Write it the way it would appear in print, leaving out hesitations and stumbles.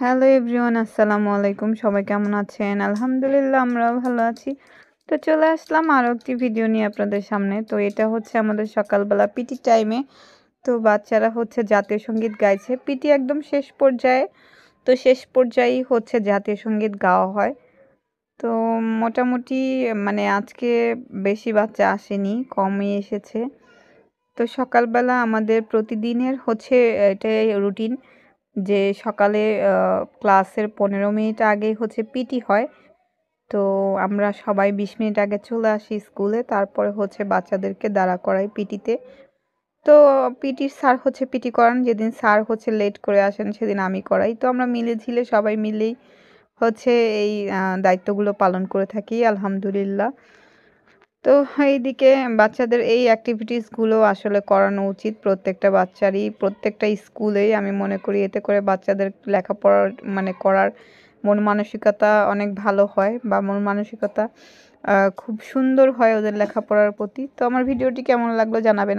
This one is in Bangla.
হ্যালো এভরিওয়ান, আসসালামু আলাইকুম। সবাই কেমন আছেন? আলহামদুলিল্লাহ আমরাও ভালো আছি। তো চলে আসলাম আরও একটি ভিডিও নিয়ে আপনাদের সামনে। তো এটা হচ্ছে আমাদের সকালবেলা পিটি টাইমে। তো বাচ্চারা হচ্ছে জাতীয় সঙ্গীত গাইছে। পিটি একদম শেষ পর্যায়ে। তো শেষ পর্যায়েই হচ্ছে জাতীয় সঙ্গীত গাওয়া হয়। তো মোটামুটি মানে আজকে বেশি বাচ্চা আসেনি, কমই এসেছে। তো সকালবেলা আমাদের প্রতিদিনের হচ্ছে এটাই রুটিন যে সকালে ক্লাসের 15 মিনিট আগেই হচ্ছে পিটি হয়। তো আমরা সবাই 20 মিনিট আগে চলে আসি স্কুলে। তারপরে হচ্ছে বাচ্চাদেরকে দাঁড়া করাই পিটিতে। তো পিটির স্যার হচ্ছে পিটি করান। যেদিন স্যার হচ্ছে লেট করে আসেন সেদিন আমি করাই। তো আমরা মিলে-ঝিলে সবাই মিলেই হচ্ছে এই দায়িত্বগুলো পালন করে থাকি আলহামদুলিল্লাহ। তো এইদিকে বাচ্চাদের এই অ্যাক্টিভিটিসগুলো আসলে করানো উচিত প্রত্যেকটা বাচ্চারই, প্রত্যেকটা স্কুলেই আমি মনে করি এতে করে বাচ্চাদের লেখাপড়ার মানে করার মন মানসিকতা অনেক ভালো হয় বা মন মানসিকতা খুব সুন্দর হয় ওদের লেখাপড়ার প্রতি। তো আমার ভিডিওটি কেমন লাগলো জানাবেন।